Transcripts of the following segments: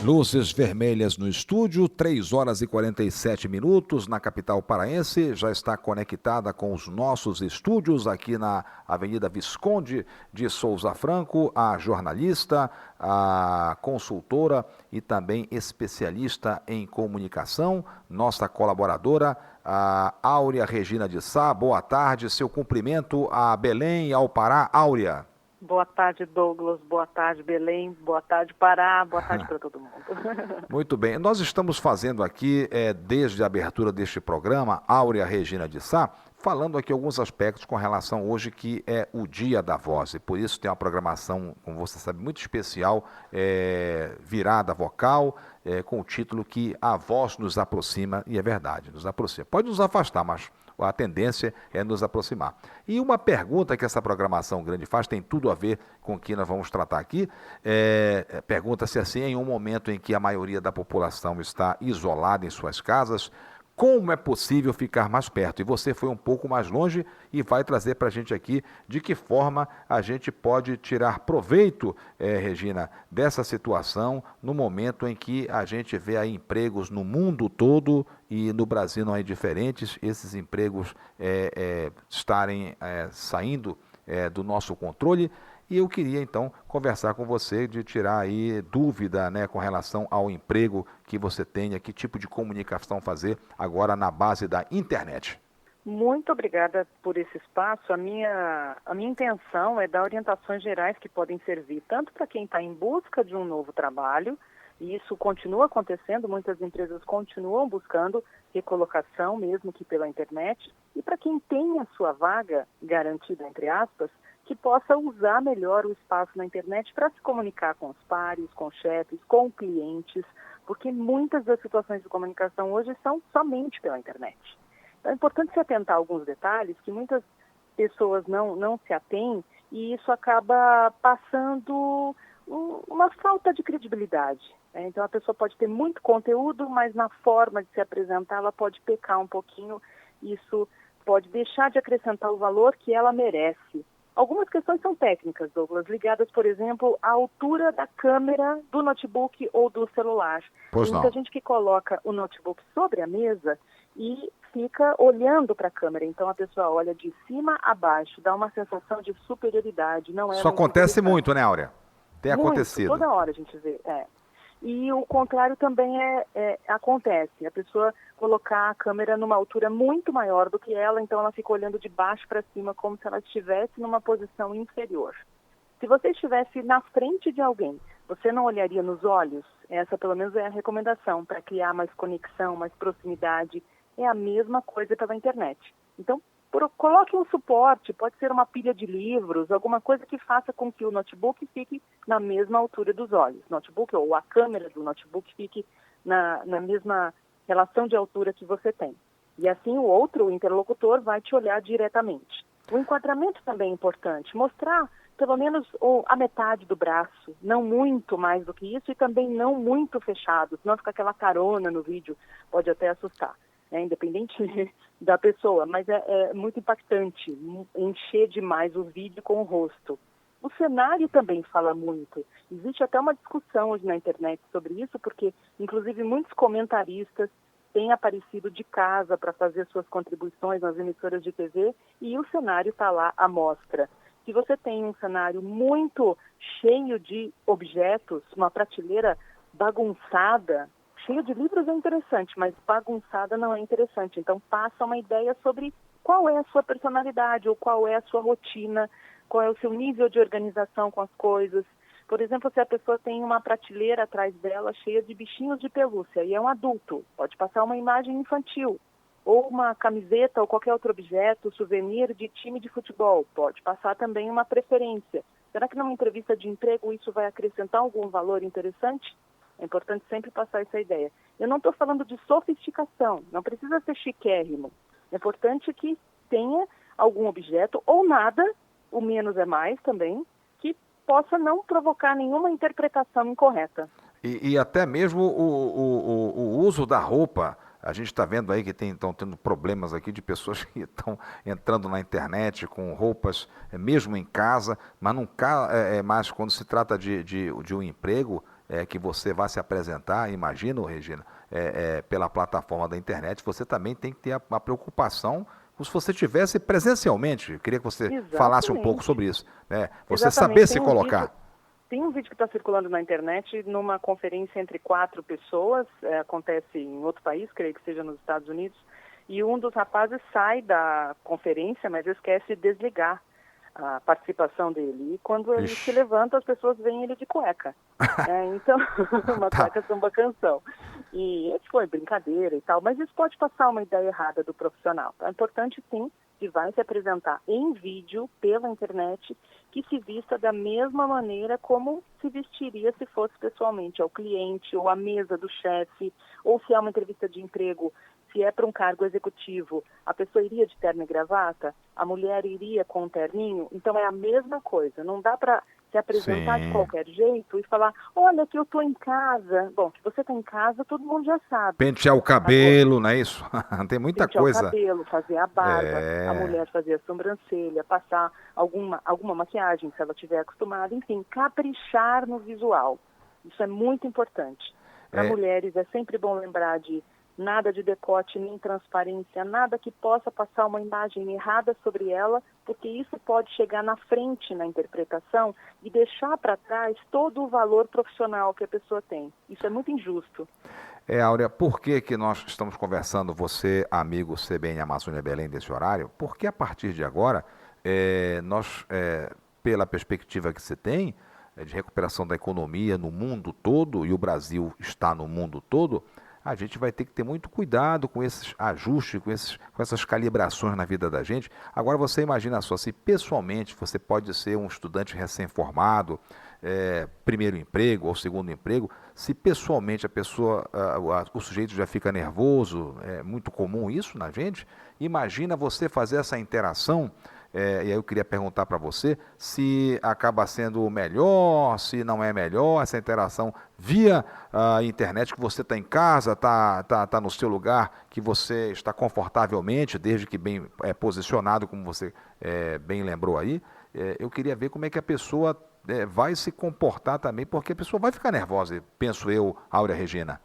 Luzes vermelhas no estúdio, 3 horas e 47 minutos na capital paraense. Já está conectada com os nossos estúdios aqui na Avenida Visconde de Souza Franco, a jornalista, a consultora e também especialista em comunicação, nossa colaboradora, a Áurea Regina de Sá. Boa tarde, seu cumprimento a Belém e ao Pará. Áurea. Boa tarde, Douglas. Boa tarde, Belém. Boa tarde, Pará. Boa tarde para todo mundo. Muito bem. Nós estamos fazendo aqui, desde a abertura deste programa, Áurea Regina de Sá, falando aqui alguns aspectos com relação hoje que é o Dia da Voz. E por isso tem uma programação, como você sabe, muito especial, virada vocal, com o título que a voz nos aproxima, e é verdade, nos aproxima. Pode nos afastar, mas a tendência é nos aproximar. E uma pergunta que essa programação grande faz, tem tudo a ver com o que nós vamos tratar aqui, pergunta-se assim, em um momento em que a maioria da população está isolada em suas casas, como é possível ficar mais perto? E você foi um pouco mais longe e vai trazer para a gente aqui de que forma a gente pode tirar proveito, Regina, dessa situação no momento em que a gente vê aí empregos no mundo todo e no Brasil não é diferente, esses empregos estarem saindo do nosso controle. E eu queria, então, conversar com você, de tirar aí dúvida, né, com relação ao emprego que você tenha, que tipo de comunicação fazer agora na base da internet. Muito obrigada por esse espaço. A minha intenção é dar orientações gerais que podem servir tanto para quem está em busca de um novo trabalho, e isso continua acontecendo, muitas empresas continuam buscando recolocação, mesmo que pela internet, e para quem tem a sua vaga garantida, entre aspas, que possa usar melhor o espaço na internet para se comunicar com os pares, com chefes, com clientes, porque muitas das situações de comunicação hoje são somente pela internet. Então é importante se atentar a alguns detalhes que muitas pessoas não se atêm, e isso acaba passando uma falta de credibilidade. Então a pessoa pode ter muito conteúdo, mas na forma de se apresentar ela pode pecar um pouquinho, isso pode deixar de acrescentar o valor que ela merece. Algumas questões são técnicas, Douglas, ligadas, por exemplo, à altura da câmera do notebook ou do celular. Pois Tem não. muita gente que coloca o notebook sobre a mesa e fica olhando para a câmera. Então a pessoa olha de cima a baixo, dá uma sensação de superioridade. Não é Isso acontece muito, né, Áurea? Tem acontecido. Toda hora a gente vê, E o contrário também acontece. A pessoa colocar a câmera numa altura muito maior do que ela, então ela fica olhando de baixo para cima, como se ela estivesse numa posição inferior. Se você estivesse na frente de alguém, você não olharia nos olhos? Essa, pelo menos, é a recomendação para criar mais conexão, mais proximidade. É a mesma coisa pela internet. Então, coloque um suporte, pode ser uma pilha de livros, alguma coisa que faça com que o notebook fique na mesma altura dos olhos. Notebook ou a câmera do notebook fique na mesma relação de altura que você tem. E assim o interlocutor, vai te olhar diretamente. O enquadramento também é importante. Mostrar pelo menos a metade do braço, não muito mais do que isso e também não muito fechado, senão fica aquela carona no vídeo, pode até assustar. Independente da pessoa, mas é muito impactante encher demais o vídeo com o rosto. O cenário também fala muito. Existe até uma discussão hoje na internet sobre isso, porque inclusive muitos comentaristas têm aparecido de casa para fazer suas contribuições nas emissoras de TV e o cenário está lá à mostra. Se você tem um cenário muito cheio de objetos, uma prateleira bagunçada, cheio de livros é interessante, mas bagunçada não é interessante. Então, passa uma ideia sobre qual é a sua personalidade ou qual é a sua rotina, qual é o seu nível de organização com as coisas. Por exemplo, se a pessoa tem uma prateleira atrás dela cheia de bichinhos de pelúcia e é um adulto, pode passar uma imagem infantil. Ou uma camiseta ou qualquer outro objeto, souvenir de time de futebol, pode passar também uma preferência. Será que numa entrevista de emprego isso vai acrescentar algum valor interessante? É importante sempre passar essa ideia. Eu não estou falando de sofisticação, não precisa ser chiquérrimo. É importante que tenha algum objeto ou nada, o menos é mais também, que possa não provocar nenhuma interpretação incorreta. E até mesmo o uso da roupa, A gente está vendo aí que estão tendo problemas aqui de pessoas que estão entrando na internet com roupas, mesmo em casa, mas mais quando se trata de um emprego que você vai se apresentar, imagino, Regina, pela plataforma da internet, você também tem que ter a preocupação como se você estivesse presencialmente. Eu queria que você falasse um pouco sobre isso. Você saber se colocar. Tem um vídeo que está circulando na internet numa conferência entre 4 pessoas, acontece em outro país, creio que seja nos Estados Unidos, e um dos rapazes sai da conferência, mas esquece de desligar a participação dele. E quando ele se levanta, as pessoas veem ele de cueca. Então, uma cueca samba canção. E isso foi brincadeira e tal, mas isso pode passar uma ideia errada do profissional. Então, é importante, sim, que vai se apresentar em vídeo pela internet, que se vista da mesma maneira como se vestiria se fosse pessoalmente ao cliente ou à mesa do chefe, ou se é uma entrevista de emprego, se é para um cargo executivo, a pessoa iria de terno e gravata, a mulher iria com um terninho, então é a mesma coisa, não dá para se apresentar de qualquer jeito e falar, olha que eu estou em casa. Bom, que você está em casa, todo mundo já sabe. Pentear o cabelo, não é isso? Tem muita coisa. Pentear o cabelo, fazer a barba, a mulher fazer a sobrancelha, passar alguma maquiagem, se ela estiver acostumada, enfim, caprichar no visual. Isso é muito importante. Para mulheres é sempre bom lembrar de nada de decote, nem transparência, nada que possa passar uma imagem errada sobre ela, porque isso pode chegar na frente na interpretação e deixar para trás todo o valor profissional que a pessoa tem. Isso é muito injusto. Áurea, por que nós estamos conversando, você, amigo CBN Amazônia Belém, desse horário? Porque a partir de agora, nós, pela perspectiva que você tem, de recuperação da economia no mundo todo, e o Brasil está no mundo todo, a gente vai ter que ter muito cuidado com esses ajustes, com essas calibrações na vida da gente. Agora você imagina só, se pessoalmente você pode ser um estudante recém-formado, primeiro emprego ou segundo emprego, se pessoalmente o sujeito já fica nervoso, é muito comum isso na gente, imagina você fazer essa interação. E aí eu queria perguntar para você se acaba sendo melhor, se não é melhor, essa interação via a internet, que você está em casa, está no seu lugar, que você está confortavelmente, desde que bem posicionado, como você bem lembrou aí. Eu queria ver como é que a pessoa vai se comportar também, porque a pessoa vai ficar nervosa, penso eu, Áurea Regina.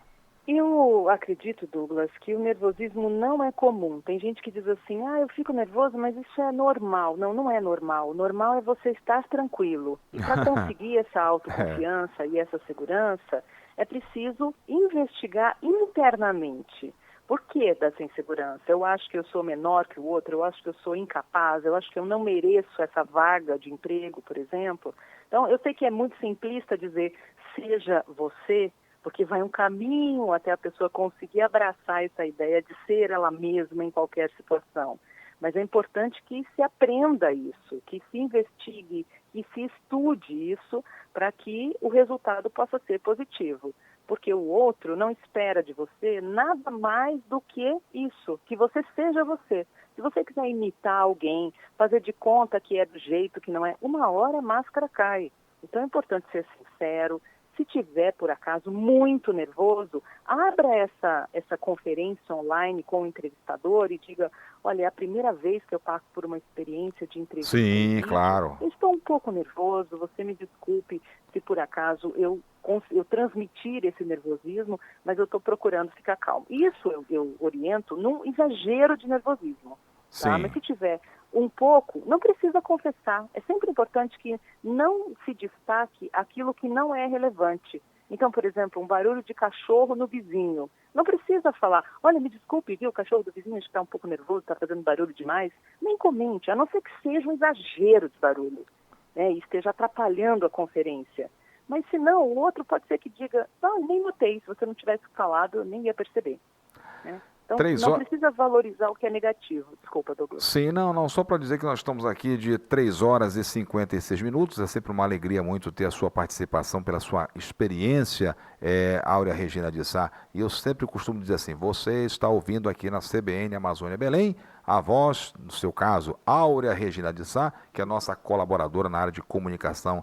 Eu acredito, Douglas, que o nervosismo não é comum. Tem gente que diz assim, eu fico nervoso, mas isso é normal. Não, não é normal. O normal é você estar tranquilo. E para conseguir essa autoconfiança e essa segurança, é preciso investigar internamente. Por que dessa insegurança? Eu acho que eu sou menor que o outro, eu acho que eu sou incapaz, eu acho que eu não mereço essa vaga de emprego, por exemplo. Então, eu sei que é muito simplista dizer, seja você, porque vai um caminho até a pessoa conseguir abraçar essa ideia de ser ela mesma em qualquer situação. Mas é importante que se aprenda isso, que se investigue e se estude isso para que o resultado possa ser positivo. Porque o outro não espera de você nada mais do que isso, que você seja você. Se você quiser imitar alguém, fazer de conta que é do jeito que não é, uma hora a máscara cai. Então é importante ser sincero. Se tiver, por acaso, muito nervoso, abra essa conferência online com o entrevistador e diga, olha, é a primeira vez que eu passo por uma experiência de entrevista. Sim, claro. Eu estou um pouco nervoso, você me desculpe se por acaso eu transmitir esse nervosismo, mas eu estou procurando ficar calmo. Isso eu oriento num exagero de nervosismo. Tá? Mas se tiver um pouco, não precisa confessar. É sempre importante que não se destaque aquilo que não é relevante. Então, por exemplo, um barulho de cachorro no vizinho. Não precisa falar, olha, me desculpe, viu, o cachorro do vizinho está um pouco nervoso, está fazendo barulho demais. Nem comente, a não ser que seja um exagero de barulho, né, e esteja atrapalhando a conferência. Mas se não, o outro pode ser que diga, não, nem notei, se você não tivesse falado, eu nem ia perceber. Né? Então, não precisa valorizar o que é negativo. Desculpa, Douglas. Sim, não, só para dizer que nós estamos aqui de 3 horas e 56 minutos. É sempre uma alegria muito ter a sua participação, pela sua experiência, Áurea Regina de Sá. E eu sempre costumo dizer assim, você está ouvindo aqui na CBN Amazônia Belém, a voz, no seu caso, Áurea Regina de Sá, que é a nossa colaboradora na área de comunicação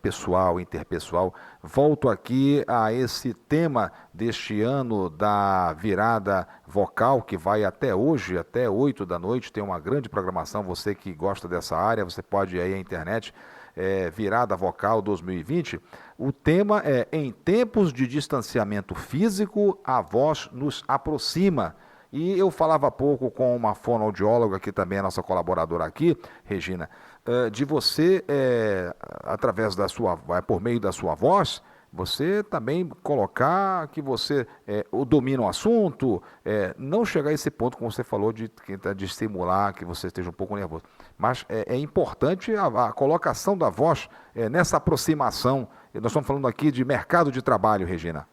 pessoal, interpessoal. Volto aqui a esse tema deste ano da virada vocal, que vai até hoje, até 8 da noite, tem uma grande programação. Você que gosta dessa área, você pode ir aí à internet, Virada Vocal 2020. O tema é: em tempos de distanciamento físico, a voz nos aproxima. E eu falava há pouco com uma fonoaudióloga, que também é nossa colaboradora aqui, Regina, de você, através da sua, por meio da sua voz, você também colocar que você domina o assunto, não chegar a esse ponto, como você falou, de estimular que você esteja um pouco nervoso. Mas é importante a colocação da voz nessa aproximação. Nós estamos falando aqui de mercado de trabalho, Regina.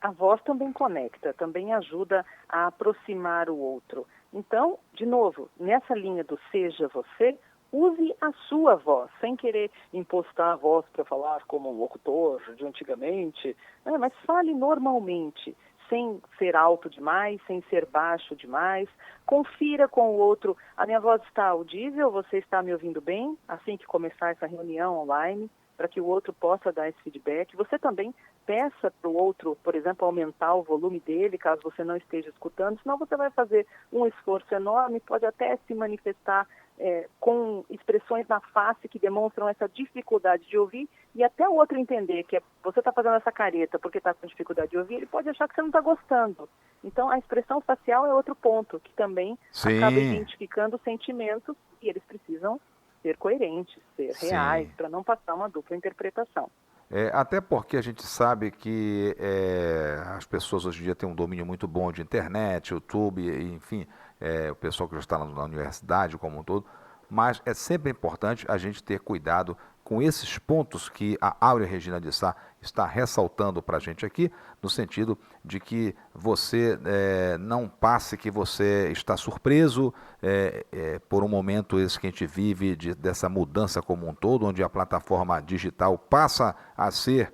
A voz também conecta, também ajuda a aproximar o outro. Então, de novo, nessa linha do seja você, use a sua voz, sem querer impostar a voz para falar como um locutor de antigamente, mas fale normalmente, sem ser alto demais, sem ser baixo demais. Confira com o outro: a minha voz está audível, você está me ouvindo bem? Assim que começar essa reunião online, para que o outro possa dar esse feedback. Você também peça para o outro, por exemplo, aumentar o volume dele, caso você não esteja escutando, senão você vai fazer um esforço enorme, pode até se manifestar com expressões na face que demonstram essa dificuldade de ouvir, e até o outro entender que você está fazendo essa careta porque está com dificuldade de ouvir, ele pode achar que você não está gostando. Então, a expressão facial é outro ponto, que também acaba identificando sentimentos, e eles precisam ser coerentes, ser reais, para não passar uma dupla interpretação. Até porque a gente sabe que as pessoas hoje em dia têm um domínio muito bom de internet, YouTube, enfim, o pessoal que já está na universidade como um todo, mas é sempre importante a gente ter cuidado com esses pontos que a Áurea Regina de Sá está ressaltando para a gente aqui, no sentido de que você não passe que você está surpreso por um momento esse que a gente vive dessa mudança como um todo, onde a plataforma digital passa a ser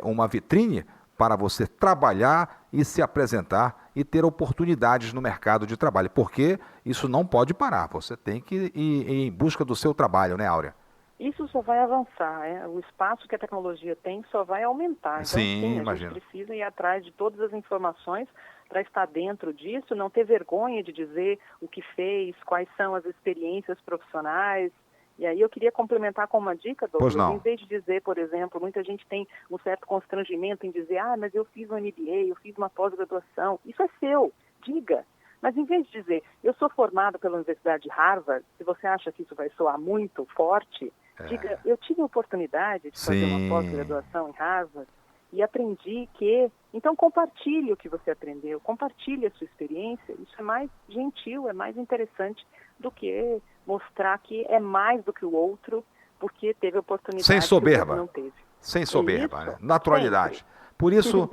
uma vitrine para você trabalhar e se apresentar e ter oportunidades no mercado de trabalho, porque isso não pode parar, você tem que ir em busca do seu trabalho, né, Áurea? Isso só vai avançar, o espaço que a tecnologia tem só vai aumentar. Então, sim, a gente precisa ir atrás de todas as informações para estar dentro disso, não ter vergonha de dizer o que fez, quais são as experiências profissionais. E aí eu queria complementar com uma dica, Douglas. Em vez de dizer, por exemplo, muita gente tem um certo constrangimento em dizer: mas eu fiz um MBA, eu fiz uma pós-graduação. Isso é seu, diga. Mas em vez de dizer: eu sou formado pela Universidade de Harvard, se você acha que isso vai soar muito forte, diga: eu tive a oportunidade de fazer uma pós-graduação em Harvard e aprendi que... Então compartilhe o que você aprendeu, compartilhe a sua experiência. Isso é mais gentil, é mais interessante do que mostrar que é mais do que o outro porque teve a oportunidade sem soberba, que o outro não teve. Sem soberba, né? Naturalidade. Sempre. Por isso,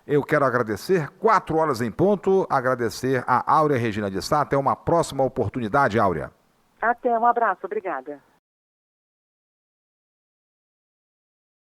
eu quero agradecer, 4 horas em ponto, agradecer a Áurea Regina de Sá. Até uma próxima oportunidade, Áurea. Até, um abraço, obrigada.